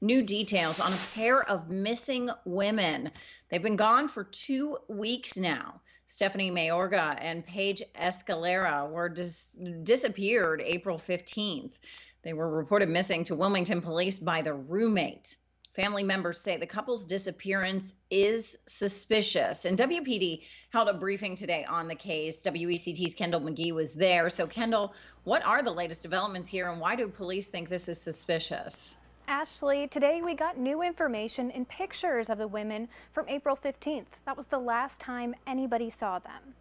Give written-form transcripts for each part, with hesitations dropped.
New details on a pair of missing women. They've been gone for 2 weeks now. Stephanie Mayorga and Paige Escalera were disappeared April 15th. They were reported missing to Wilmington police by their roommate. Family members say the couple's disappearance is suspicious. And WPD held a briefing today on the case. WECT's Kendall McGee was there. So, Kendall, what are the latest developments here, and why do police think this is suspicious? Ashley, today we got new information and pictures of the women from April 15th. That was the last time anybody saw them.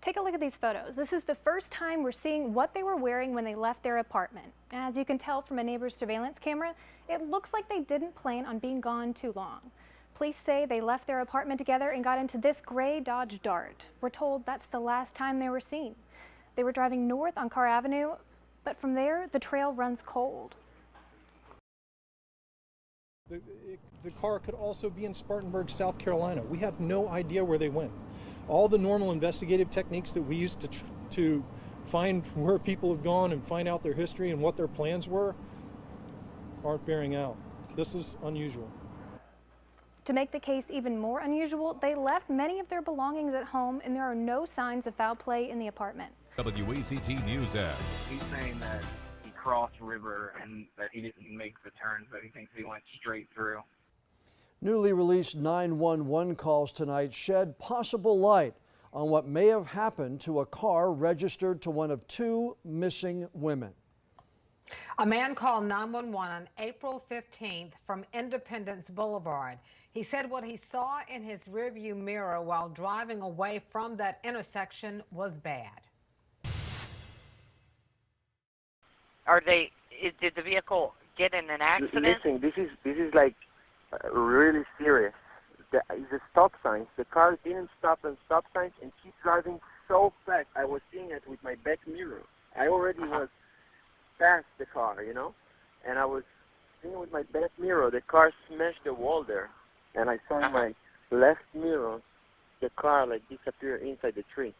Take a look at these photos. This is the first time we're seeing what they were wearing when they left their apartment. As you can tell from a neighbor's surveillance camera, it looks like they didn't plan on being gone too long. Police say they left their apartment together and got into this gray Dodge Dart. We're told that's the last time they were seen. They were driving north on Carr Avenue, but from there, the trail runs cold. The car could also be in Spartanburg, South Carolina. We have no idea where they went. All the normal investigative techniques that we use to find where people have gone and find out their history and what their plans were aren't bearing out. This is unusual. To make the case even more unusual, they left many of their belongings at home and there are no signs of foul play in the apartment. WECT News app. He's saying that he crossed river and that he didn't make the turns, but he thinks he went straight through. Newly released 911 calls tonight shed possible light on what may have happened to a car registered to one of two missing women. A man called 911 on April 15th from Independence Boulevard. He said what he saw in his rearview mirror while driving away from that intersection was bad. Did the vehicle get in an accident? Listen, this is like really serious. It's a stop sign. The car didn't stop at stop signs and keep driving so fast. I was seeing it with my back mirror. I already was past the car, you know, and I was seeing with my back mirror. The car smashed the wall there, and I saw in my left mirror the car like disappear inside the tree.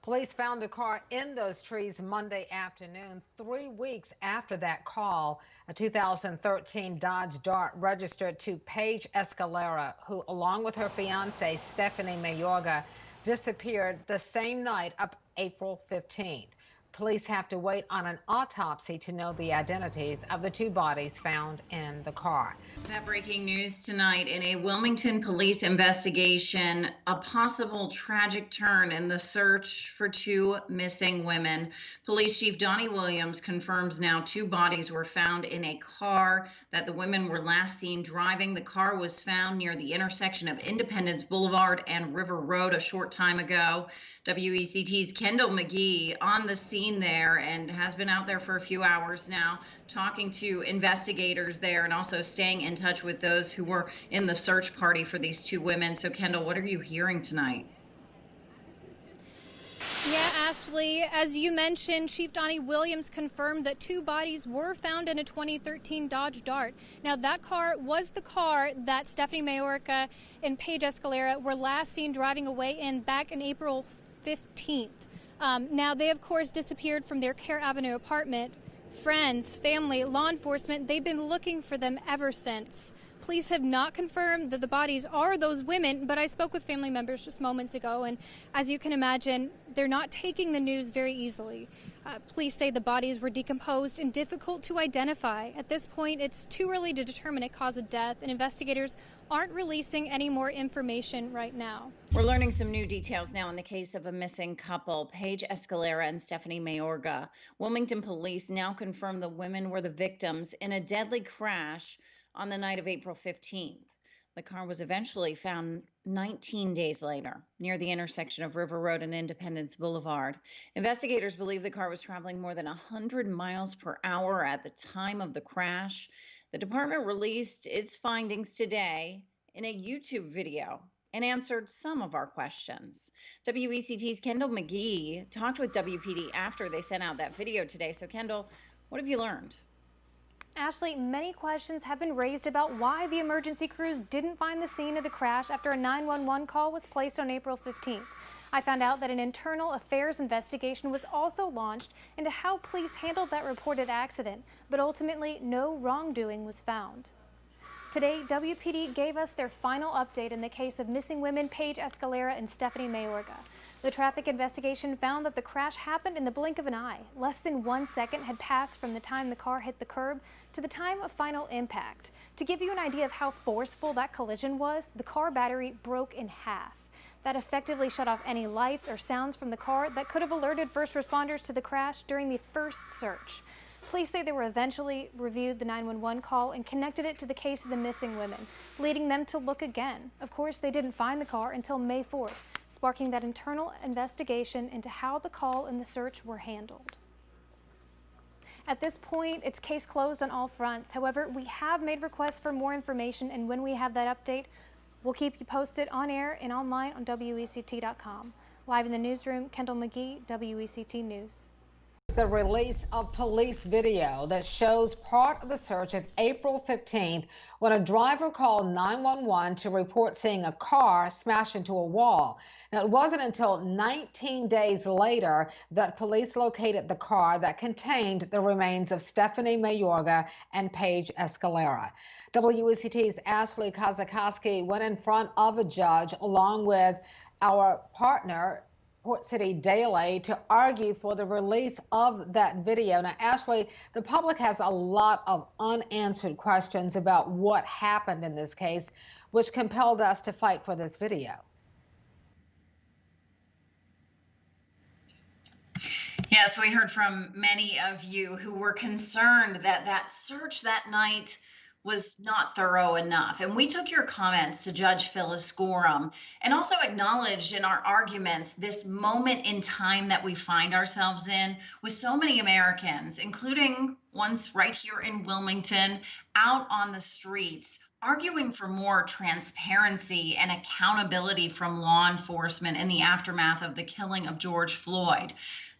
Police found a car in those trees Monday afternoon, 3 weeks after that call. A 2013 Dodge Dart registered to Paige Escalera, who, along with her fiancé, Stephanie Mayorga, disappeared the same night of April 15th. Police have to wait on an autopsy to know the identities of the two bodies found in the car. That breaking news tonight in a Wilmington police investigation, a possible tragic turn in the search for two missing women. Police Chief Donnie Williams confirms now two bodies were found in a car that the women were last seen driving. The car was found near the intersection of Independence Boulevard and River Road a short time ago. WECT's Kendall McGee on the scene there and has been out there for a few hours now, talking to investigators there and also staying in touch with those who were in the search party for these two women. So, Kendall, what are you hearing tonight? Yeah, Ashley, as you mentioned, Chief Donnie Williams confirmed that two bodies were found in a 2013 Dodge Dart. Now, that car was the car that Stephanie Mayorga and Paige Escalera were last seen driving away in back in April 15th. Now, they, of course, disappeared from their Carr Avenue apartment. Friends, family, law enforcement, they've been looking for them ever since. Police have not confirmed that the bodies are those women, but I spoke with family members just moments ago, and as you can imagine, they're not taking the news very easily. Police say the bodies were decomposed and difficult to identify. At this point, it's too early to determine a cause of death, and investigators aren't releasing any more information right now. We're learning some new details now in the case of a missing couple, Paige Escalera and Stephanie Mayorga. Wilmington police now confirm the women were the victims in a deadly crash on the night of April 15th. The car was eventually found 19 days later near the intersection of River Road and Independence Boulevard. Investigators believe the car was traveling more than 100 miles per hour at the time of the crash. The department released its findings today in a YouTube video and answered some of our questions. WECT's Kendall McGee talked with WPD after they sent out that video today. So, Kendall, what have you learned? Ashley, many questions have been raised about why the emergency crews didn't find the scene of the crash after a 911 call was placed on April 15th. I found out that an internal affairs investigation was also launched into how police handled that reported accident, but ultimately no wrongdoing was found. Today, WPD gave us their final update in the case of missing women Paige Escalera and Stephanie Mayorga. The traffic investigation found that the crash happened in the blink of an eye. Less than 1 second had passed from the time the car hit the curb to the time of final impact. To give you an idea of how forceful that collision was, the car battery broke in half. That effectively shut off any lights or sounds from the car that could have alerted first responders to the crash during the first search. Police say they were eventually reviewed the 911 call and connected it to the case of the missing women, leading them to look again. Of course, they didn't find the car until May 4th, sparking that internal investigation into how the call and the search were handled. At this point, it's case closed on all fronts. However, we have made requests for more information, and when we have that update, we'll keep you posted on air and online on WECT.com. Live in the newsroom, Kendall McGee, WECT News. The release of police video that shows part of the search of April 15th when a driver called 911 to report seeing a car smash into a wall. Now, it wasn't until 19 days later that police located the car that contained the remains of Stephanie Mayorga and Paige Escalera. WECT's Ashley Kazakowski went in front of a judge along with our partner, Port City Daily, to argue for the release of that video. Now, Ashley, the public has a lot of unanswered questions about what happened in this case, which compelled us to fight for this video. Yes, we heard from many of you who were concerned that that search that night was not thorough enough. And we took your comments to Judge Phyllis Gorham and also acknowledged in our arguments this moment in time that we find ourselves in with so many Americans, including ones right here in Wilmington, out on the streets, arguing for more transparency and accountability from law enforcement in the aftermath of the killing of George Floyd.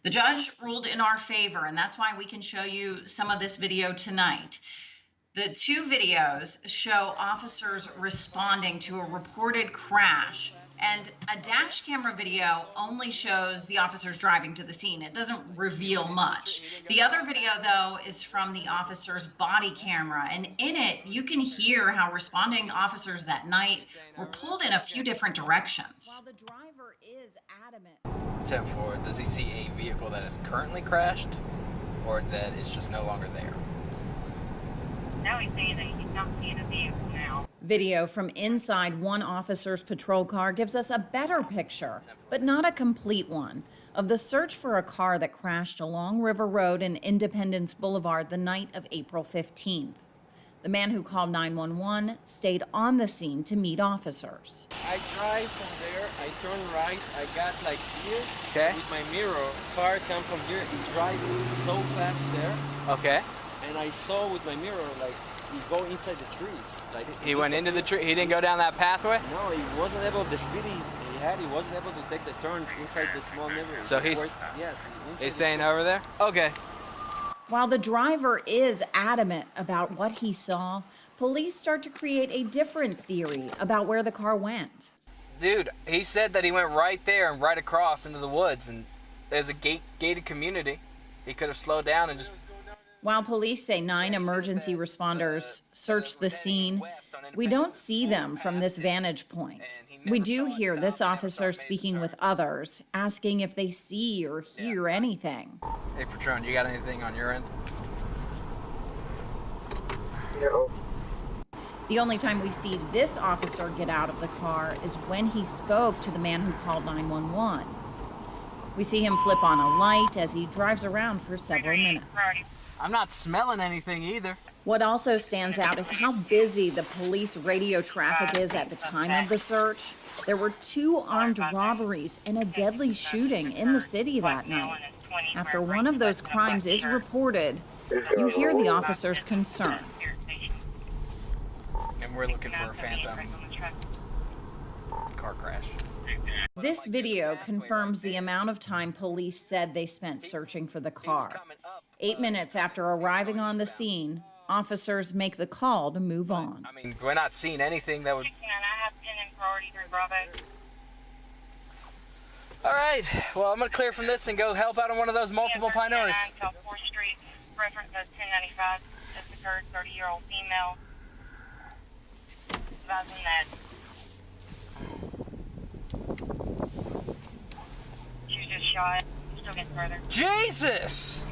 The judge ruled in our favor, and that's why we can show you some of this video tonight. The two videos show officers responding to a reported crash, and a dash camera video only shows the officers driving to the scene. It doesn't reveal much. The other video, though, is from the officer's body camera, and in it, you can hear how responding officers that night were pulled in a few different directions. While the driver is adamant. 10-4, does he see a vehicle that is currently crashed, or that is just no longer there? Now he's saying that he's not seeing a vehicle now. Video from inside one officer's patrol car gives us a better picture, but not a complete one, of the search for a car that crashed along River Road and Independence Boulevard the night of April 15th. The man who called 911 stayed on the scene to meet officers. I drive from there, I turn right, I got like here, okay, with my mirror. Car come from here, he drives so fast there. Okay. And I saw with my mirror, like, he go inside the trees. Like he went into the tree. He didn't go down that pathway? No, he wasn't able, the speed he had, he wasn't able to take the turn inside the small mirror. So he's, yes, he's staying over there? Okay. While the driver is adamant about what he saw, police start to create a different theory about where the car went. Dude, he said that he went right there and right across into the woods, and there's a gated community. He could have slowed down and just... While police say 9 emergency responders searched the scene, we don't see them from this vantage point. We do hear this officer speaking with others, asking if they see or hear anything. Hey, Patron, you got anything on your end? No. The only time we see this officer get out of the car is when he spoke to the man who called 911. We see him flip on a light as he drives around for several minutes. I'm not smelling anything either. What also stands out is how busy the police radio traffic is at the time of the search. There were 2 armed robberies and a deadly shooting in the city that night. After one of those crimes is reported, you hear the officer's concern. And we're looking for a phantom car crash. This video confirms the amount of time police said they spent searching for the car. 8 minutes after arriving on the scene, officers make the call to move on. I mean, we're not seeing anything that would... All right, well, I'm going to clear from this and go help out on one of those multiple pioneers. South 4th Street, reference as 1095, just occurred, 30-year-old female. Advising that she was just shot. Still getting further. Jesus!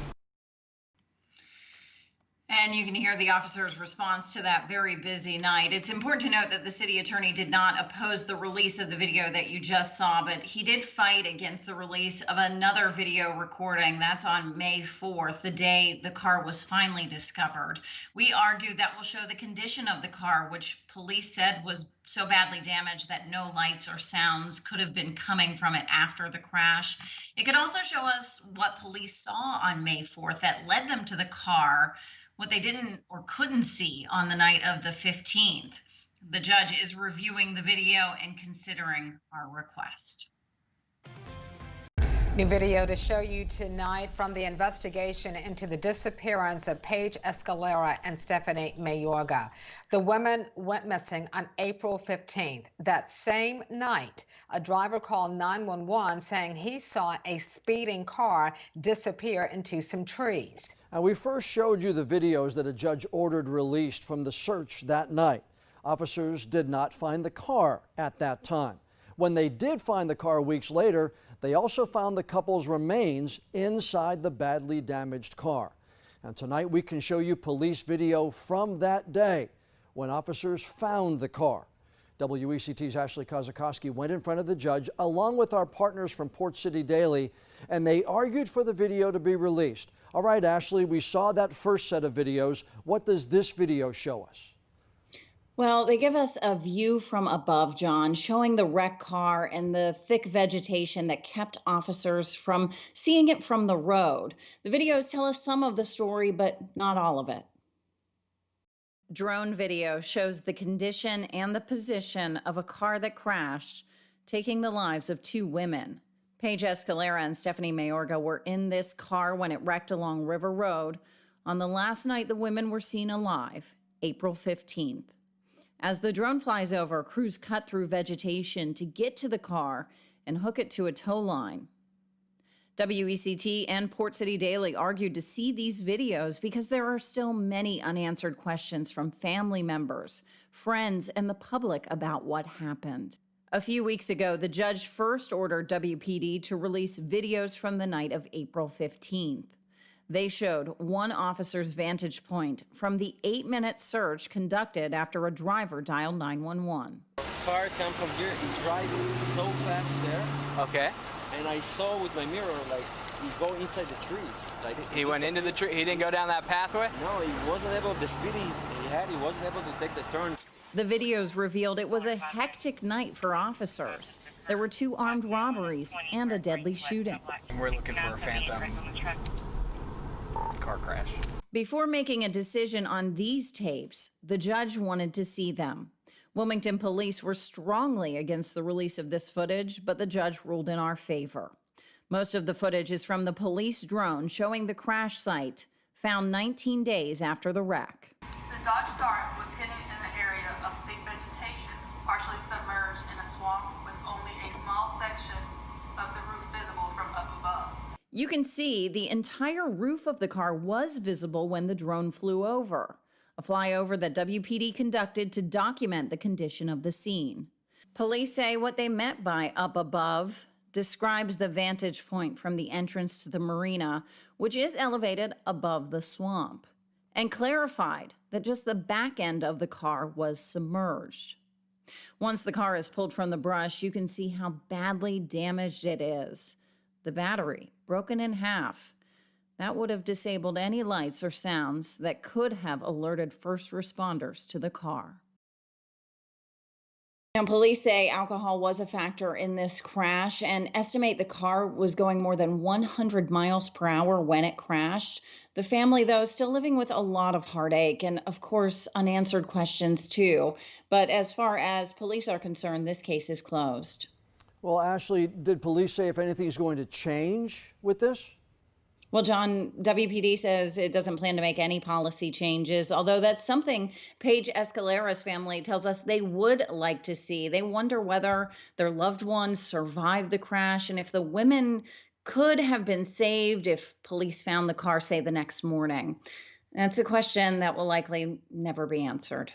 And you can hear the officer's response to that very busy night. It's important to note that the city attorney did not oppose the release of the video that you just saw, but he did fight against the release of another video recording. That's on May 4th, the day the car was finally discovered. We argued that will show the condition of the car, which police said was so badly damaged that no lights or sounds could have been coming from it after the crash. It could also show us what police saw on May 4th that led them to the car, what they didn't or couldn't see on the night of the 15th. The judge is reviewing the video and considering our request. New video to show you tonight from the investigation into the disappearance of Paige Escalera and Stephanie Mayorga. The women went missing on April 15th. That same night, a driver called 911 saying he saw a speeding car disappear into some trees. And we first showed you the videos that a judge ordered released from the search that night. Officers did not find the car at that time. When they did find the car weeks later, they also found the couple's remains inside the badly damaged car. And tonight we can show you police video from that day when officers found the car. WECT's Ashley Kozakowski went in front of the judge along with our partners from Port City Daily, and they argued for the video to be released. All right, Ashley, we saw that first set of videos. What does this video show us? Well, they give us a view from above, John, showing the wrecked car and the thick vegetation that kept officers from seeing it from the road. The videos tell us some of the story, but not all of it. Drone video shows the condition and the position of a car that crashed, taking the lives of two women. Paige Escalera and Stephanie Mayorga were in this car when it wrecked along River Road on the last night the women were seen alive, April 15th. As the drone flies over, crews cut through vegetation to get to the car and hook it to a tow line. WECT and Port City Daily argued to see these videos because there are still many unanswered questions from family members, friends, and the public about what happened. A few weeks ago, the judge first ordered WPD to release videos from the night of April 15th. They showed one officer's vantage point from the 8-minute search conducted after a driver dialed 911. Car come from here, he's driving so fast there. Okay. And I saw with my mirror, like, he go inside the trees. Like he went into the tree, he didn't go down that pathway? No, he wasn't able, the speed he had, he wasn't able to take the turn. The videos revealed it was a hectic night for officers. There were 2 armed robberies and a deadly shooting. We're looking for a phantom car crash. Before making a decision on these tapes, the judge wanted to see them. Wilmington police were strongly against the release of this footage, but the judge ruled in our favor. Most of the footage is from the police drone showing the crash site, found 19 days after the wreck. The Dodge Dart was hidden in an area of thick vegetation, partially submerged in a swamp with only a small section of the roof visible from up above. You can see the entire roof of the car was visible when the drone flew over, a flyover that WPD conducted to document the condition of the scene. Police say what they meant by up above describes the vantage point from the entrance to the marina, which is elevated above the swamp, and clarified that just the back end of the car was submerged. Once the car is pulled from the brush, you can see how badly damaged it is. The battery broken in half. That would have disabled any lights or sounds that could have alerted first responders to the car. Now, police say alcohol was a factor in this crash and estimate the car was going more than 100 miles per hour when it crashed. The family, though, is still living with a lot of heartache and, of course, unanswered questions, too. But as far as police are concerned, this case is closed. Well, Ashley, did police say if anything is going to change with this? Well, John, WPD says it doesn't plan to make any policy changes, although that's something Paige Escalera's family tells us they would like to see. They wonder whether their loved ones survived the crash and if the women could have been saved if police found the car, say, the next morning. That's a question that will likely never be answered.